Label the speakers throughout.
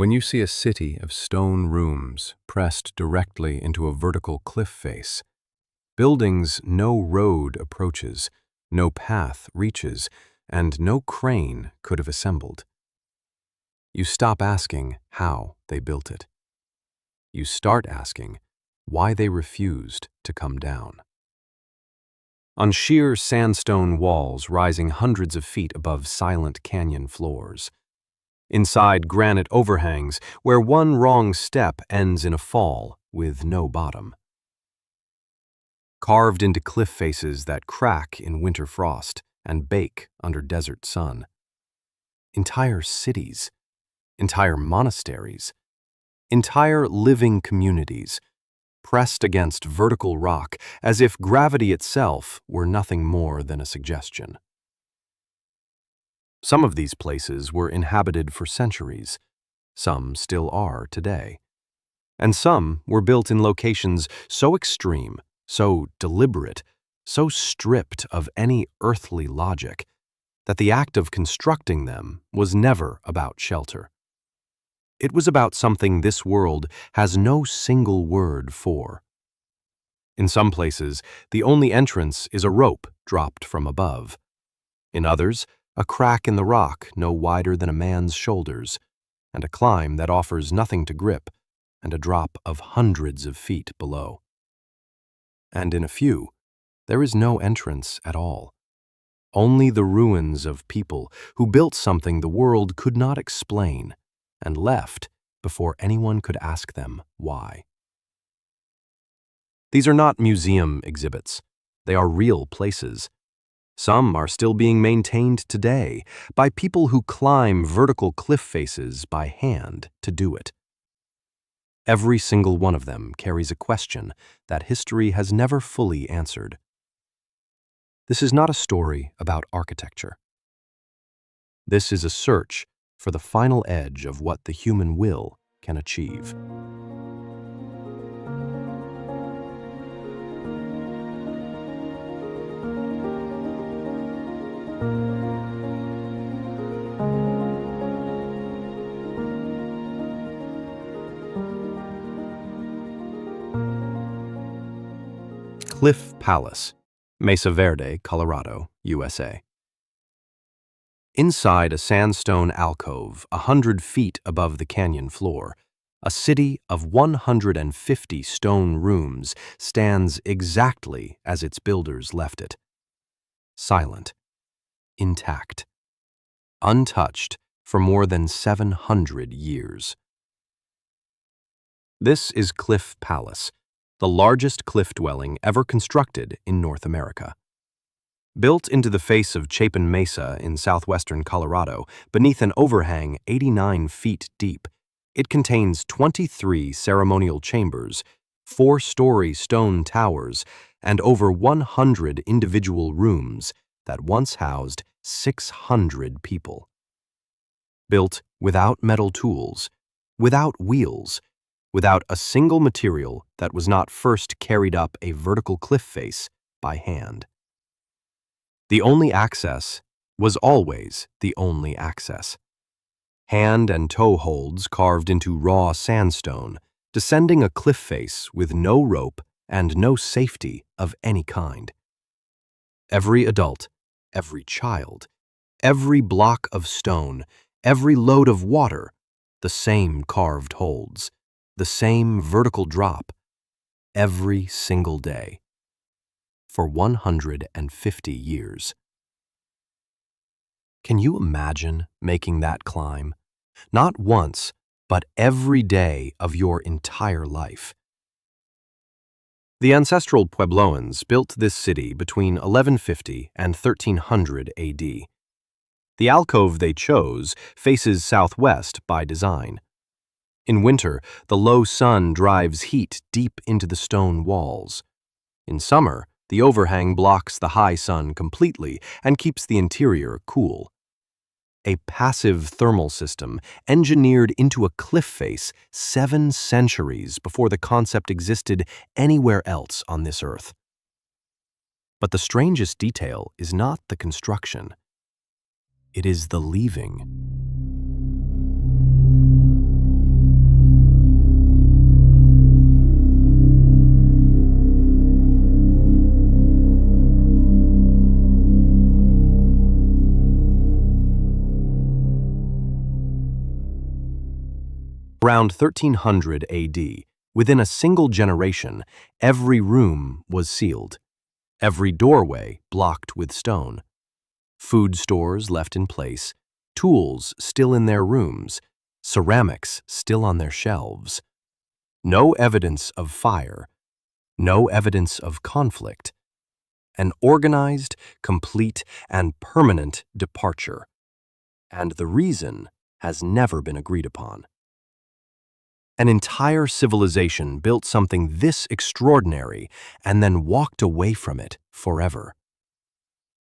Speaker 1: When you see a city of stone rooms pressed directly into a vertical cliff face, buildings no road approaches, no path reaches, and no crane could have assembled, you stop asking how they built it. You start asking why they refused to come down. On sheer sandstone walls rising hundreds of feet above silent canyon floors, inside granite overhangs where one wrong step ends in a fall with no bottom. Carved into cliff faces that crack in winter frost and bake under desert sun. Entire cities, entire monasteries, entire living communities, pressed against vertical rock as if gravity itself were nothing more than a suggestion. Some of these places were inhabited for centuries, some still are today, and some were built in locations so extreme, so deliberate, so stripped of any earthly logic, that the act of constructing them was never about shelter. It was about something this world has no single word for. In some places, the only entrance is a rope dropped from above. In others, a crack in the rock no wider than a man's shoulders, and a climb that offers nothing to grip, and a drop of hundreds of feet below. And in a few, there is no entrance at all. Only the ruins of people who built something the world could not explain, and left before anyone could ask them why. These are not museum exhibits. They are real places. Some are still being maintained today by people who climb vertical cliff faces by hand to do it. Every single one of them carries a question that history has never fully answered. This is not a story about architecture. This is a search for the final edge of what the human will can achieve. Cliff Palace, Mesa Verde, Colorado, USA. Inside a sandstone alcove 100 feet above the canyon floor, a city of 150 stone rooms stands exactly as its builders left it. Silent, intact, untouched for more than 700 years. This is Cliff Palace, the largest cliff dwelling ever constructed in North America. Built into the face of Chapin Mesa in southwestern Colorado, beneath an overhang 89 feet deep, it contains 23 ceremonial chambers, 4-story stone towers, and over 100 individual rooms that once housed 600 people. Built without metal tools, without wheels, without a single material that was not first carried up a vertical cliff face by hand. The only access was always the only access. Hand and toe holds carved into raw sandstone, descending a cliff face with no rope and no safety of any kind. Every adult, every child, every block of stone, every load of water, the same carved holds, the same vertical drop, every single day. For 150 years. Can you imagine making that climb? Not once, but every day of your entire life. The ancestral Puebloans built this city between 1150 and 1300 AD. The alcove they chose faces southwest by design. In winter, the low sun drives heat deep into the stone walls. In summer, the overhang blocks the high sun completely and keeps the interior cool. A passive thermal system engineered into a cliff face 7 centuries before the concept existed anywhere else on this earth. But the strangest detail is not the construction. It is the leaving. Around 1300 AD, within a single generation, every room was sealed, every doorway blocked with stone, food stores left in place, tools still in their rooms, ceramics still on their shelves. No evidence of fire, no evidence of conflict. An organized, complete, and permanent departure. And the reason has never been agreed upon. An entire civilization built something this extraordinary and then walked away from it forever.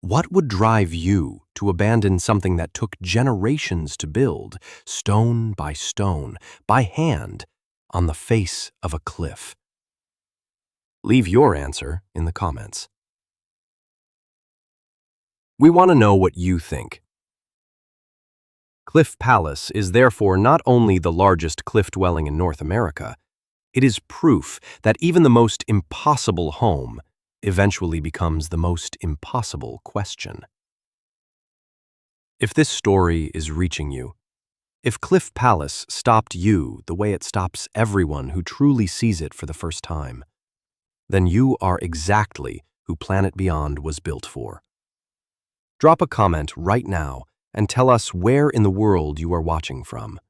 Speaker 1: What would drive you to abandon something that took generations to build, stone by stone, by hand, on the face of a cliff? Leave your answer in the comments. We want to know what you think. Cliff Palace is therefore not only the largest cliff dwelling in North America, it is proof that even the most impossible home eventually becomes the most impossible question. If this story is reaching you, if Cliff Palace stopped you the way it stops everyone who truly sees it for the first time, then you are exactly who Planet Beyond was built for. Drop a comment right now and tell us where in the world you are watching from.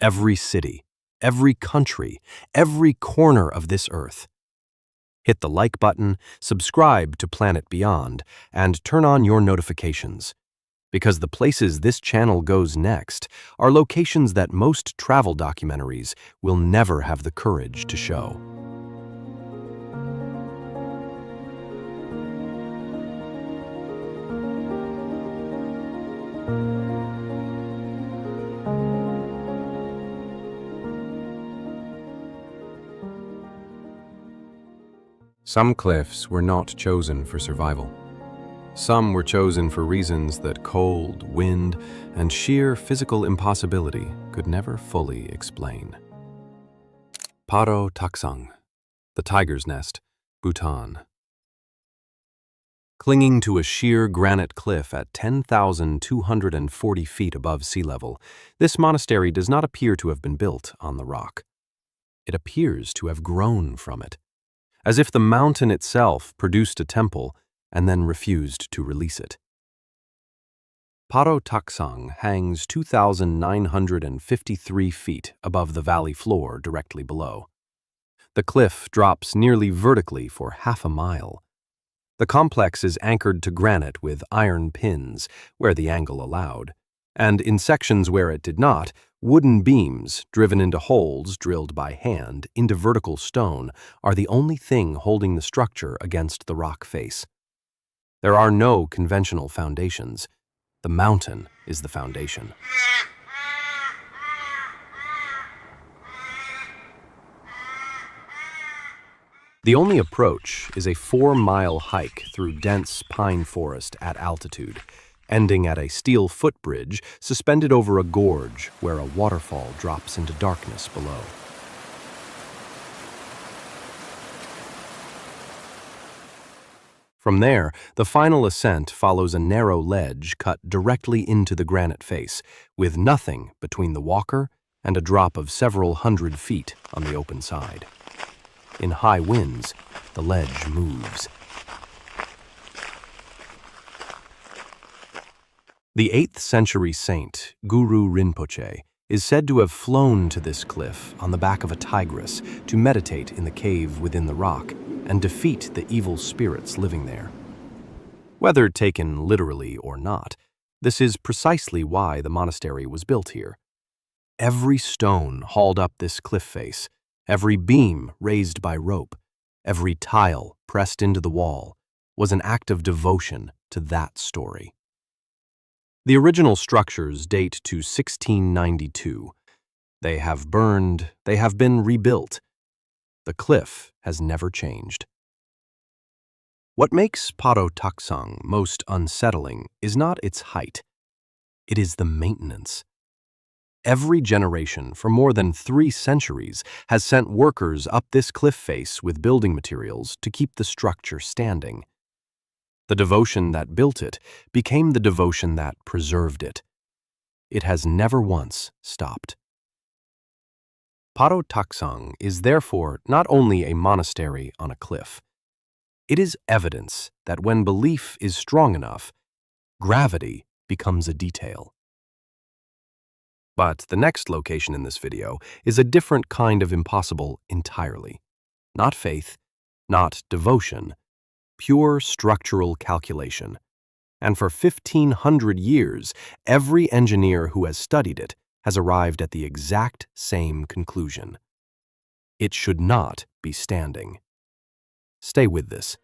Speaker 1: Every city, every country, every corner of this earth. Hit the like button, subscribe to Planet Beyond, and turn on your notifications. Because the places this channel goes next are locations that most travel documentaries will never have the courage to show. Some cliffs were not chosen for survival. Some were chosen for reasons that cold, wind, and sheer physical impossibility could never fully explain. Paro Taktsang, the tiger's nest, Bhutan. Clinging to a sheer granite cliff at 10,240 feet above sea level, this monastery does not appear to have been built on the rock. It appears to have grown from it, as if the mountain itself produced a temple and then refused to release it. Paro Taktsang hangs 2,953 feet above the valley floor directly below. The cliff drops nearly vertically for half a mile. The complex is anchored to granite with iron pins where the angle allowed, and in sections where it did not, wooden beams driven into holes drilled by hand into vertical stone are the only thing holding the structure against the rock face. There are no conventional foundations. The mountain is the foundation. The only approach is a 4-mile hike through dense pine forest at altitude, ending at a steel footbridge suspended over a gorge where a waterfall drops into darkness below. From there, the final ascent follows a narrow ledge cut directly into the granite face, with nothing between the walker and a drop of several hundred feet on the open side. In high winds, the ledge moves. The 8th century saint, Guru Rinpoche, is said to have flown to this cliff on the back of a tigress to meditate in the cave within the rock and defeat the evil spirits living there. Whether taken literally or not, this is precisely why the monastery was built here. Every stone hauled up this cliff face, every beam raised by rope, every tile pressed into the wall, was an act of devotion to that story. The original structures date to 1692. They have burned, they have been rebuilt. The cliff has never changed. What makes Paro Taktsang most unsettling is not its height. It is the maintenance. Every generation for more than 3 centuries has sent workers up this cliff face with building materials to keep the structure standing. The devotion that built it became the devotion that preserved it. It has never once stopped. Paro Taktsang is therefore not only a monastery on a cliff. It is evidence that when belief is strong enough, gravity becomes a detail. But the next location in this video is a different kind of impossible entirely. Not faith, not devotion, pure structural calculation. And for 1,500 years, every engineer who has studied it has arrived at the exact same conclusion. It should not be standing. Stay with this.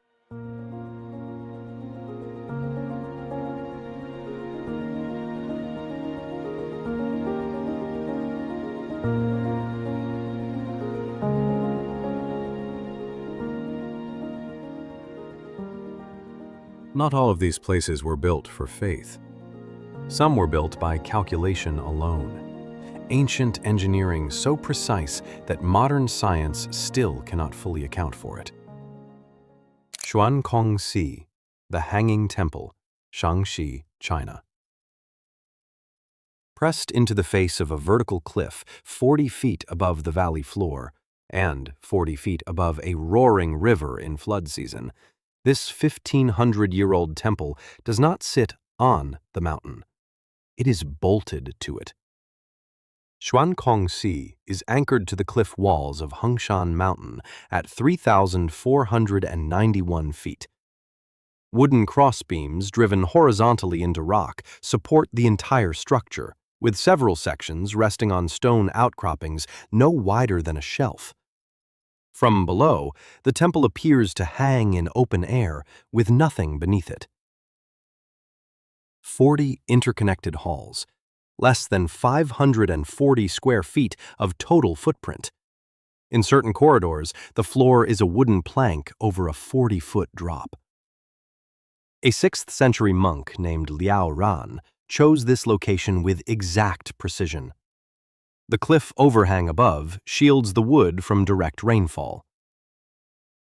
Speaker 1: Not all of these places were built for faith. Some were built by calculation alone. Ancient engineering so precise that modern science still cannot fully account for it. Xuankong, the Hanging Temple, Shanxi, China. Pressed into the face of a vertical cliff 40 feet above the valley floor and 40 feet above a roaring river in flood season, this 1,500-year-old temple does not sit on the mountain. It is bolted to it. Xuankong is anchored to the cliff walls of Hengshan Mountain at 3,491 feet. Wooden crossbeams driven horizontally into rock support the entire structure, with several sections resting on stone outcroppings no wider than a shelf. From below, the temple appears to hang in open air with nothing beneath it. 40 interconnected halls, less than 540 square feet of total footprint. In certain corridors, the floor is a wooden plank over a 40-foot drop. A 6th century monk named Liao Ran chose this location with exact precision. The cliff overhang above shields the wood from direct rainfall.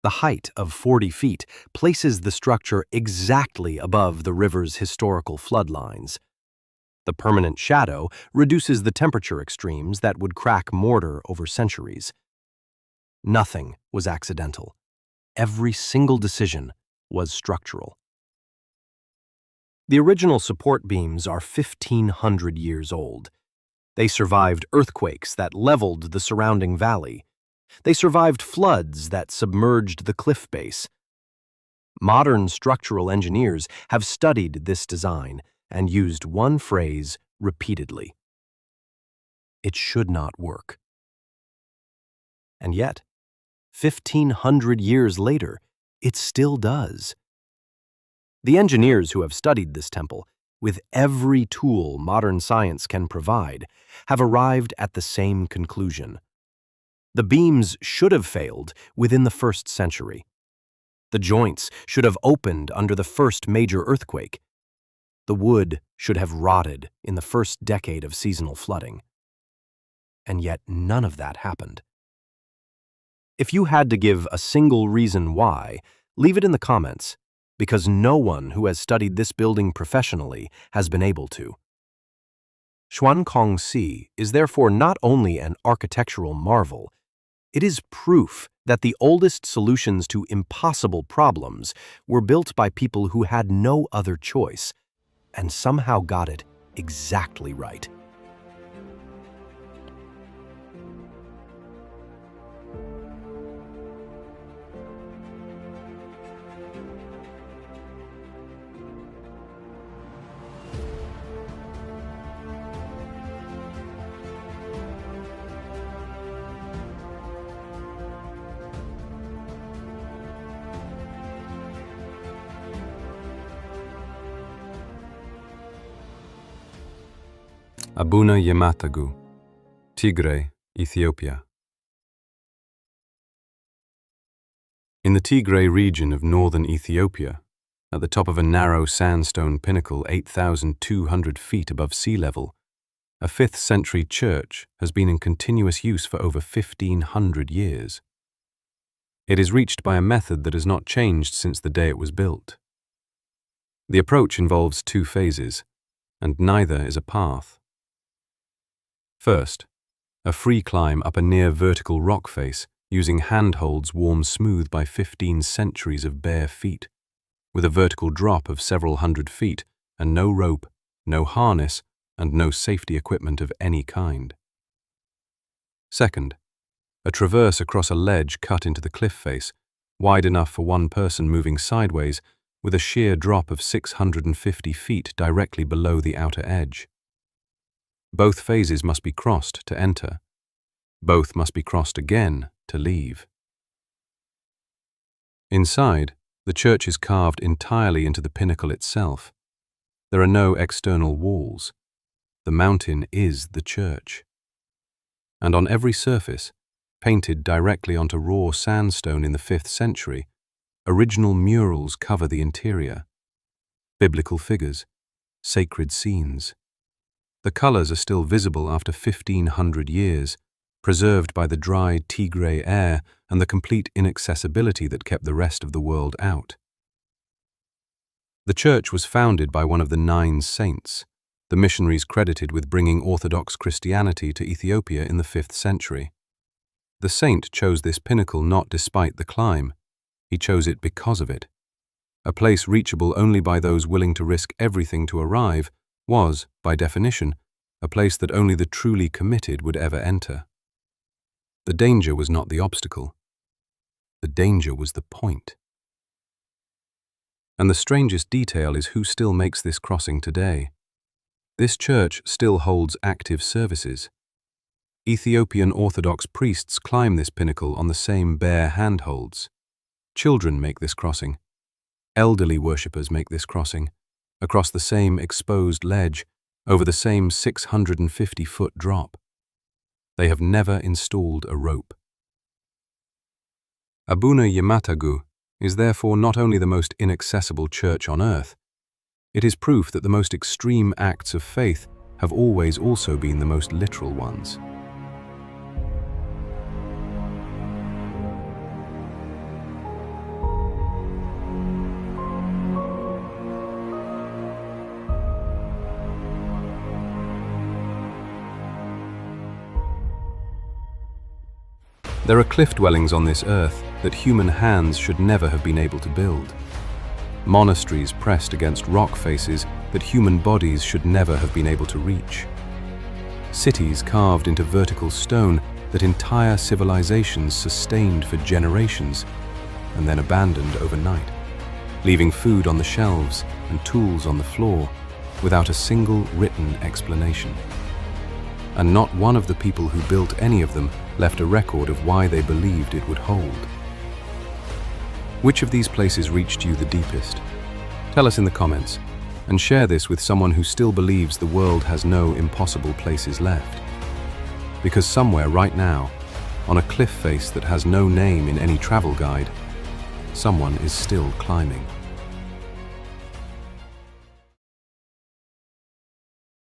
Speaker 1: The height of 40 feet places the structure exactly above the river's historical flood lines. The permanent shadow reduces the temperature extremes that would crack mortar over centuries. Nothing was accidental. Every single decision was structural. The original support beams are 1,500 years old. They survived earthquakes that leveled the surrounding valley. They survived floods that submerged the cliff base. Modern structural engineers have studied this design and used one phrase repeatedly. It should not work. And yet, 1,500 years later, it still does. The engineers who have studied this temple, with every tool modern science can provide, have arrived at the same conclusion. The beams should have failed within the 1st century. The joints should have opened under the first major earthquake. The wood should have rotted in the first decade of seasonal flooding. And yet none of that happened. If you had to give a single reason why, leave it in the comments, because no one who has studied this building professionally has been able to. Xuankong is therefore not only an architectural marvel, it is proof that the oldest solutions to impossible problems were built by people who had no other choice, and somehow got it exactly right. Abuna Yemata, Tigray, Ethiopia. In the Tigray region of northern Ethiopia, at the top of a narrow sandstone pinnacle 8,200 feet above sea level, a 5th century church has been in continuous use for over 1,500 years. It is reached by a method that has not changed since the day it was built. The approach involves 2 phases, and neither is a path. First, A free climb up a near-vertical rock face using handholds worn smooth by 15 centuries of bare feet, with a vertical drop of several hundred feet and no rope, no harness, and no safety equipment of any kind. Second, a traverse across a ledge cut into the cliff face, wide enough for one person moving sideways, with a sheer drop of 650 feet directly below the outer edge. Both phases must be crossed to enter. Both must be crossed again to leave. Inside, the church is carved entirely into the pinnacle itself. There are no external walls. The mountain is the church. And on every surface, painted directly onto raw sandstone in the 5th century, original murals cover the interior. Biblical figures, sacred scenes. The colors are still visible after 1,500 years, preserved by the dry Tigray air and the complete inaccessibility that kept the rest of the world out. The church was founded by one of the 9 saints, the missionaries credited with bringing Orthodox Christianity to Ethiopia in the 5th century. The saint chose this pinnacle not despite the climb. He chose it because of it. A place reachable only by those willing to risk everything to arrive was, by definition, a place that only the truly committed would ever enter. The danger was not the obstacle. The danger was the point. And the strangest detail is who still makes this crossing today. This church still holds active services. Ethiopian Orthodox priests climb this pinnacle on the same bare handholds. Children make this crossing. Elderly worshippers make this crossing, across the same exposed ledge, over the same 650-foot drop. They have never installed a rope. Abuna Yemata is therefore not only the most inaccessible church on earth, it is proof that the most extreme acts of faith have always also been the most literal ones. There are cliff dwellings on this earth that human hands should never have been able to build. Monasteries pressed against rock faces that human bodies should never have been able to reach. Cities carved into vertical stone that entire civilizations sustained for generations and then abandoned overnight, leaving food on the shelves and tools on the floor without a single written explanation. And not one of the people who built any of them left a record of why they believed it would hold. Which of these places reached you the deepest? Tell us in the comments, and share this with someone who still believes the world has no impossible places left. Because somewhere right now, on a cliff face that has no name in any travel guide, someone is still climbing.